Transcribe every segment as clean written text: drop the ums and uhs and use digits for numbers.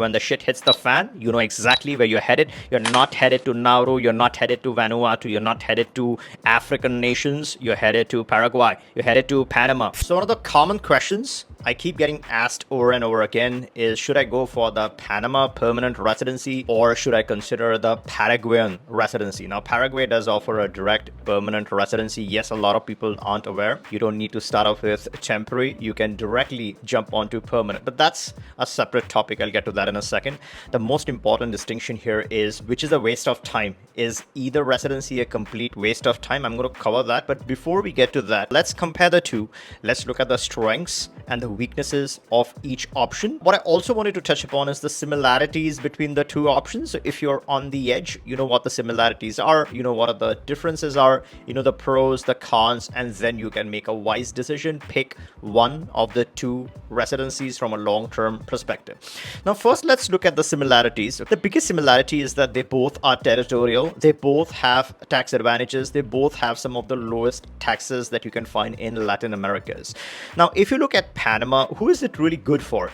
when the shit hits the fan, you know exactly where you're headed. You're not headed to Nauru, you're not headed to Vanuatu, you're not headed to African nations, you're headed to Paraguay, you're headed to Panama. So one of the common questions I keep getting asked over and over again is, should I go for the Panama permanent residency or should I consider the Paraguayan residency? Now, Paraguay does offer a direct permanent residency. Yes, a lot of people aren't aware. You don't need to start off with temporary. You can directly jump onto permanent, but that's a separate topic. I'll get to that in a second. The most important distinction here is which is a waste of time. Is either residency a complete waste of time? I'm going to cover that. But before we get to that, let's compare the two. Let's look at the strengths and the weaknesses of each option. What I also wanted to touch upon is the similarities between the two options. So if you're on the edge, you know what the similarities are, you know what the differences are, you know the pros, the cons, and then you can make a wise decision. Pick one of the two residencies from a long-term perspective. Now, first, let's look at the similarities. The biggest similarity is that they both are territorial. They both have tax advantages. They both have some of the lowest taxes that you can find in Latin Americas. Now, if you look at Panama, who is it really good for?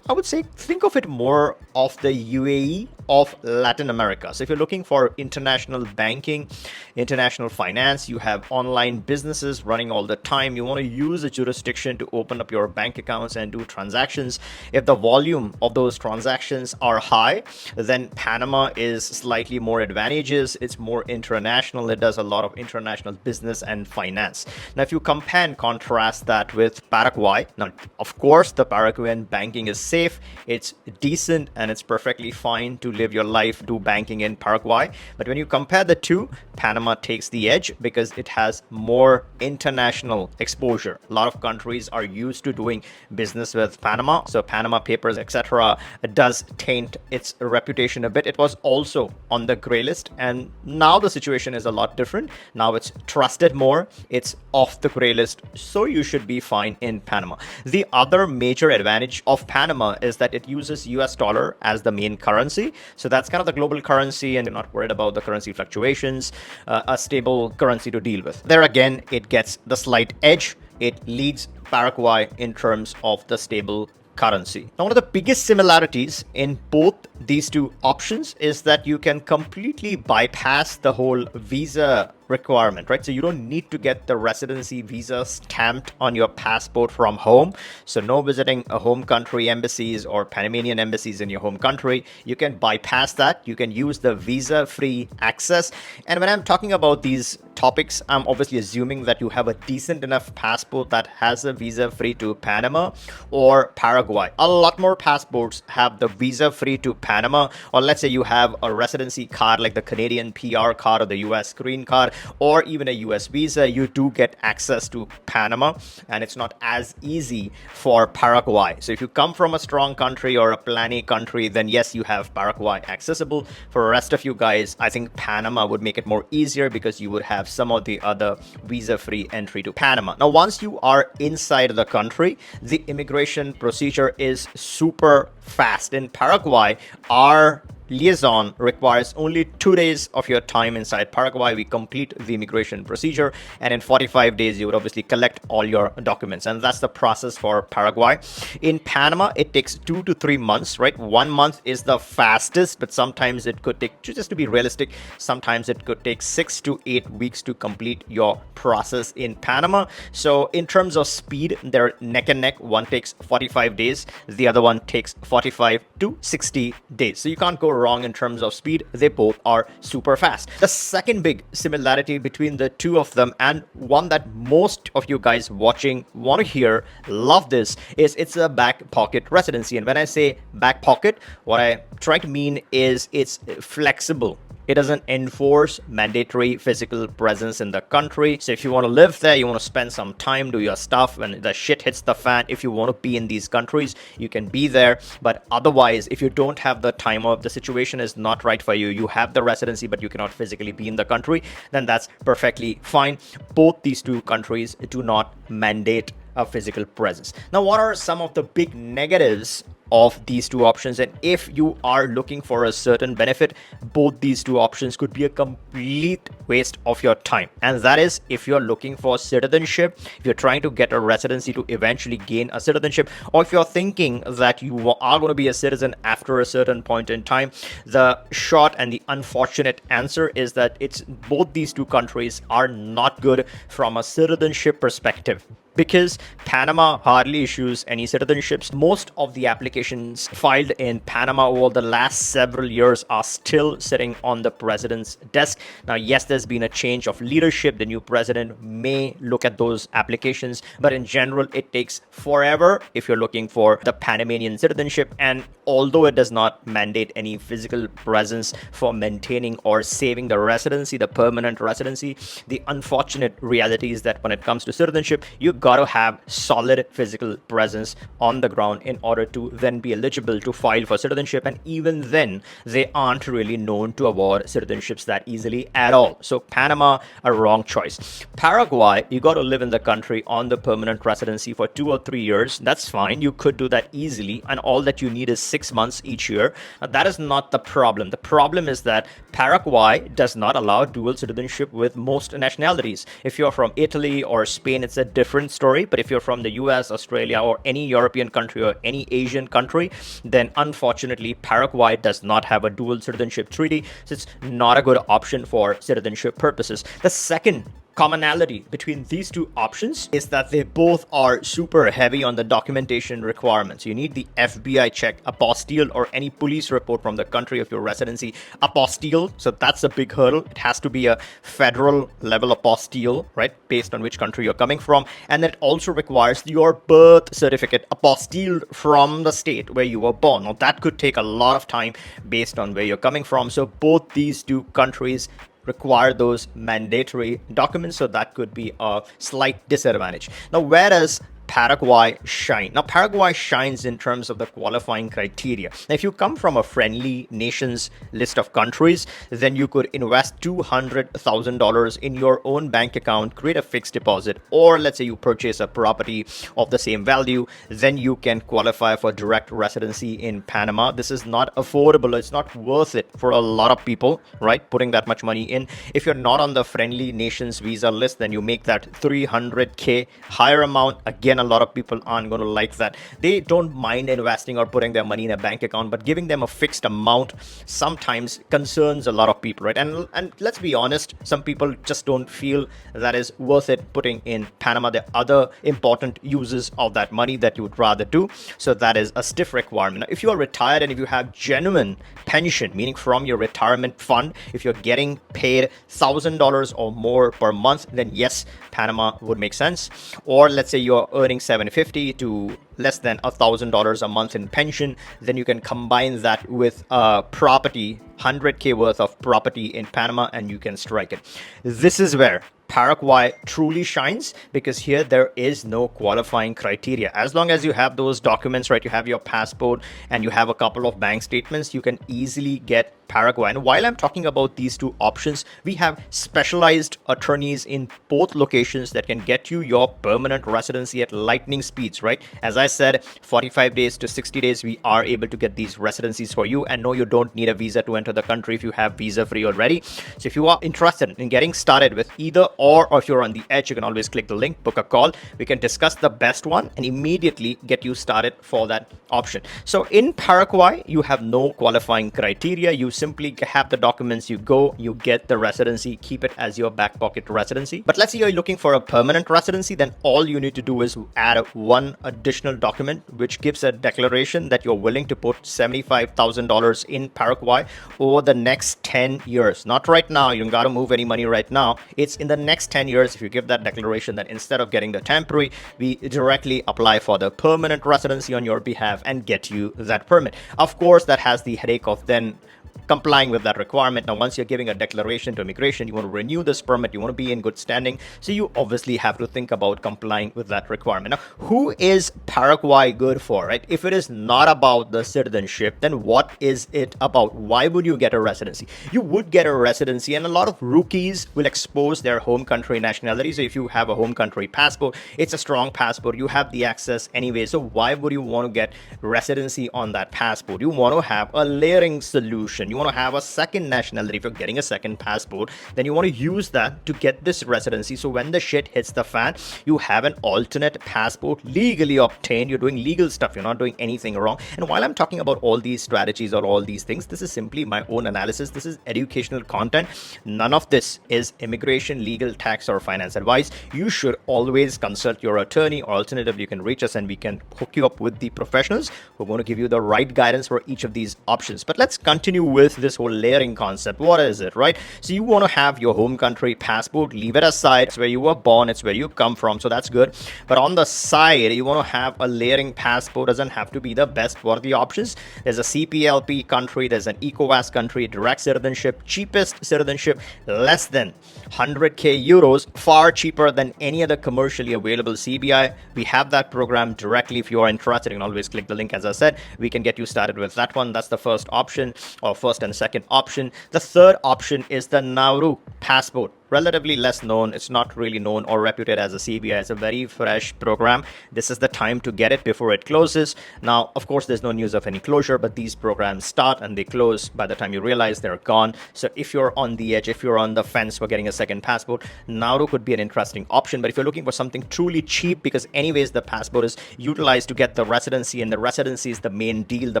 I would say, think of it more of the UAE of Latin America. So if you're looking for international banking, international finance, you have online businesses running all the time, you want to use a jurisdiction to open up your bank accounts and do transactions. If the volume of those transactions are high, then Panama is slightly more advantageous. It's more international. It does a lot of international business and finance. Now, if you compare and contrast that with Paraguay, now, of course, the Paraguayan banking is safe, it's decent, and it's perfectly fine to live your life, do banking in Paraguay. But when you compare the two, Panama takes the edge because it has more international exposure. A lot of countries are used to doing business with Panama. So Panama Papers, etc., does taint its reputation a bit. It was also on the gray list, and now the situation is a lot different. Now it's trusted more. It's off the gray list. So you should be fine in Panama. The other major advantage of Panama is that it uses US dollar as the main currency. So that's kind of the global currency, and you're not worried about the currency fluctuations, a stable currency to deal with. There again, it gets the slight edge. It leads Paraguay in terms of the stable currency. Now, one of the biggest similarities in both these two options is that you can completely bypass the whole visa requirement, right? So you don't need to get the residency visa stamped on your passport from home. So no visiting a home country embassies or Panamanian embassies in your home country. You can bypass that. You can use the visa-free access. And when I'm talking about these topics, I'm obviously assuming that you have a decent enough passport that has a visa-free to Panama or Paraguay. A lot more passports have the visa-free to Panama, or let's say you have a residency card like the Canadian PR card or the US green card, or even a US visa, you do get access to Panama, and it's not as easy for Paraguay. So if you come from a strong country or a planny country, then yes, you have Paraguay accessible. For the rest of you guys, I think Panama would make it more easier because you would have some of the other visa-free entry to Panama. Now, once you are inside the country, the immigration procedure is super fast. In Paraguay, our liaison requires only 2 days of your time inside Paraguay. We complete the immigration procedure, and in 45 days, you would obviously collect all your documents. And that's the process for Paraguay. In Panama, it takes 2 to 3 months, right? 1 month is the fastest, but sometimes it could take, just to be realistic, sometimes it could take 6 to 8 weeks to complete your process in Panama. So in terms of speed, they're neck and neck. One takes 45 days. The other one takes 45 to 60 days. So you can't go wrong in terms of speed. They both are super fast. The second big similarity between the two of them, and one that most of you guys watching want to hear, love this, is it's a back pocket residency. And when I say back pocket, what I try to mean is it's flexible. It doesn't enforce mandatory physical presence in the country. So if you want to live there, you want to spend some time, do your stuff, when the shit hits the fan, if you want to be in these countries, you can be there. But otherwise, if you don't have the time, or if the situation is not right for you, you have the residency, but you cannot physically be in the country, then that's perfectly fine. Both these two countries do not mandate a physical presence. Now, what are some of the big negatives of these two options. And if you are looking for a certain benefit, both these two options could be a complete waste of your time. And that is if you're looking for citizenship, if you're trying to get a residency to eventually gain a citizenship, or if you're thinking that you are going to be a citizen after a certain point in time. The short and the unfortunate answer is that it's both these two countries are not good from a citizenship perspective, because Panama hardly issues any citizenships. Most of the applications filed in Panama over the last several years are still sitting on the president's desk. Now, yes, there's been a change of leadership. The new president may look at those applications, but in general, it takes forever if you're looking for the Panamanian citizenship. And although it does not mandate any physical presence for maintaining or saving the residency, the permanent residency, the unfortunate reality is that when it comes to citizenship, you got to have solid physical presence on the ground in order to then be eligible to file for citizenship. And even then, they aren't really known to award citizenships that easily at all. So Panama, a wrong choice. Paraguay, you got to live in the country on the permanent residency for 2 or 3 years. That's fine. You could do that easily. And all that you need is 6 months each year. Now, that is not the problem. The problem is that Paraguay does not allow dual citizenship with most nationalities. If you're from Italy or Spain, it's a different story. But if you're from the US, Australia, or any European country or any Asian country, then unfortunately, Paraguay does not have a dual citizenship treaty. So it's not a good option for citizenship purposes. The second commonality between these two options is that they both are super heavy on the documentation requirements. You need the FBI check, apostille, or any police report from the country of your residency apostille. So that's a big hurdle. It has to be a federal level apostille, right, based on which country you're coming from. And then it also requires your birth certificate apostille from the state where you were born. Now that could take a lot of time based on where you're coming from. So both these two countries require those mandatory documents, so that could be a slight disadvantage. Now, whereas Paraguay shine. Now, Paraguay shines in terms of the qualifying criteria. Now, if you come from a friendly nations list of countries, then you could invest $200,000 in your own bank account, create a fixed deposit, or let's say you purchase a property of the same value, then you can qualify for direct residency in Panama. This is not affordable. It's not worth it for a lot of people, right? Putting that much money in. If you're not on the friendly nations visa list, then you make that $300K higher amount. Again, a lot of people aren't going to like that. They don't mind investing or putting their money in a bank account, but giving them a fixed amount sometimes concerns a lot of people, right? And let's be honest, some people just don't feel that is worth it putting in Panama. There are other important uses of that money that you would rather do. So that is a stiff requirement. Now, if you are retired and if you have genuine pension, meaning from your retirement fund, if you're getting paid $1,000 or more per month, then yes, Panama would make sense. Or let's say you're earning $750 to less than $1,000 a month in pension, then you can combine that with a property, 100K worth of property in Panama, and you can strike it. This is where Paraguay truly shines, because here there is no qualifying criteria. As long as you have those documents, right, you have your passport and you have a couple of bank statements, you can easily get Paraguay. And while I'm talking about these two options, we have specialized attorneys in both locations that can get you your permanent residency at lightning speeds, right? As I said, 45 days to 60 days, we are able to get these residencies for you. And no, you don't need a visa to enter the country if you have visa free already. So if you are interested in getting started with either or if you're on the edge, you can always click the link, book a call. We can discuss the best one and immediately get you started for that option. So in Paraguay, you have no qualifying criteria. You simply have the documents, you go, you get the residency, keep it as your back pocket residency. But let's say you're looking for a permanent residency, then all you need to do is add one additional document, which gives a declaration that you're willing to put $75,000 in Paraguay over the next 10 years. Not right now. You don't got to move any money right now. It's in the next 10 years. If you give that declaration, that instead of getting the temporary, we directly apply for the permanent residency on your behalf and get you that permit. Of course, that has the headache of then complying with that requirement. Now, once you're giving a declaration to immigration, you want to renew this permit, you want to be in good standing. So you obviously have to think about complying with that requirement. Now, who is Paraguay good for, right? If it is not about the citizenship, then what is it about? Why would you get a residency? You would get a residency, and a lot of rookies will expose their home country nationality. So if you have a home country passport, it's a strong passport, you have the access anyway. So why would you want to get residency on that passport? You want to have a layering solution. You want to have a second nationality. If you're getting a second passport, then you want to use that to get this residency. So when the shit hits the fan, you have an alternate passport legally obtained. You're doing legal stuff. You're not doing anything wrong. And while I'm talking about all these strategies or all these things, this is simply my own analysis. This is educational content. None of this is immigration, legal, tax, or finance advice. You should always consult your attorney, or alternatively, you can reach us and we can hook you up with the professionals who are going to give you the right guidance for each of these options. But let's continue with this whole layering concept. What is it, right? So you want to have your home country passport, leave it aside. It's where you were born, it's where you come from, so that's good. But on the side, you want to have a layering passport. Doesn't have to be the best. What are the options? There's a CPLP country, there's an ECOWAS country, direct citizenship, cheapest citizenship, less than 100k euros, far cheaper than any other commercially available CBI. We have that program directly. If you are interested, you can always click the link. As I said, we can get you started with that one. That's the first option, or first and second option. The third option is the Nauru passport. Relatively less known. It's not really known or reputed as a CBI. It's a very fresh program. This is the time to get it before it closes. Now, of course, there's no news of any closure, but these programs start and they close by the time you realize they're gone. So if you're on the edge, if you're on the fence for getting a second passport, Nauru could be an interesting option. But if you're looking for something truly cheap, because anyways, the passport is utilized to get the residency, and the residency is the main deal, the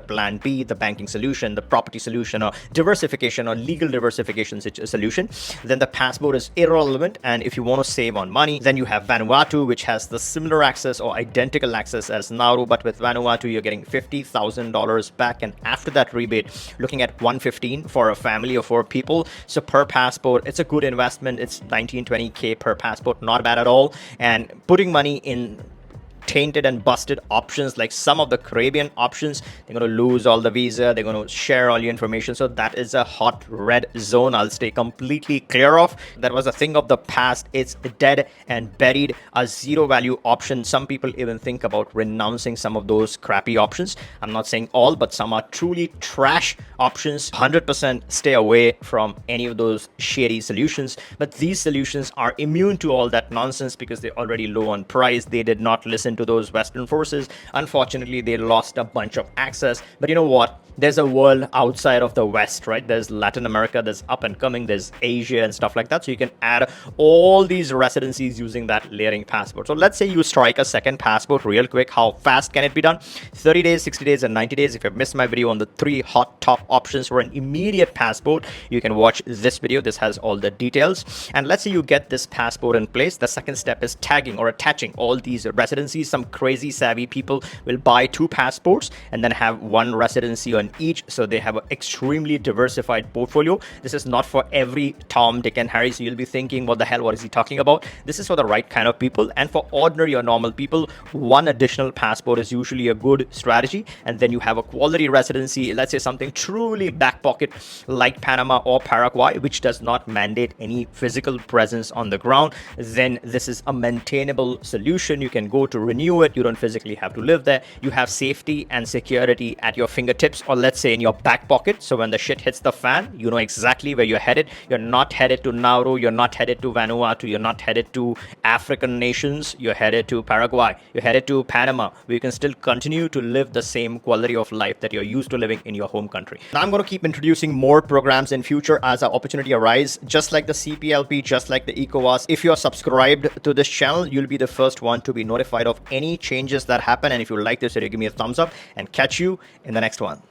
plan B, the banking solution, the property solution, or diversification or legal diversification solution, then the passport is irrelevant. And if you want to save on money, then you have Vanuatu, which has the similar access or identical access as Nauru, but with Vanuatu you're getting $50,000 back, and after that rebate, looking at 115 for a family of 4 people. So per passport, it's a good investment. It's 19-20k per passport, not bad at all. And putting money in tainted and busted options like some of the Caribbean options, they're going to lose all the visa, they're going to share all your information. So that is a hot red zone I'll stay completely clear of. That was a thing of the past. It's dead and buried, a zero value option. Some people even think about renouncing some of those crappy options. I'm not saying all, but some are truly trash options. 100% stay away from any of those shady solutions. But these solutions are immune to all that nonsense because they're already low on price. They did not listen to those Western forces. Unfortunately, they lost a bunch of access. But you know what? There's a world outside of the West, right? There's Latin America, there's up and coming, there's Asia and stuff like that. So you can add all these residencies using that layering passport. So let's say you strike a second passport real quick. How fast can it be done? 30 days, 60 days, and 90 days. If you've missed my video on the 3 hot top options for an immediate passport, you can watch this video. This has all the details. And let's say you get this passport in place. The second step is tagging or attaching all these residencies. Some crazy savvy people will buy 2 passports and then have 1 residency on each, so they have an extremely diversified portfolio. This is not for every Tom, Dick, and Harry. So you'll be thinking, what the hell, what is he talking about? This is for the right kind of people, and for ordinary or normal people, 1 additional passport is usually a good strategy. And then you have a quality residency, let's say something truly back pocket like Panama or Paraguay, which does not mandate any physical presence on the ground. Then this is a maintainable solution. You can go to renew it. You don't physically have to live there. You have safety and security at your fingertips, or let's say in your back pocket. So when the shit hits the fan, you know exactly where you're headed. You're not headed to Nauru, you're not headed to Vanuatu, you're not headed to African nations, you're headed to Paraguay, you're headed to Panama, where you can still continue to live the same quality of life that you're used to living in your home country. Now I'm going to keep introducing more programs in future as our opportunity arise, just like the CPLP, just like the ECOWAS. If you're subscribed to this channel, you'll be the first one to be notified of any changes that happen. And if you like this video, give me a thumbs up, and catch you in the next one.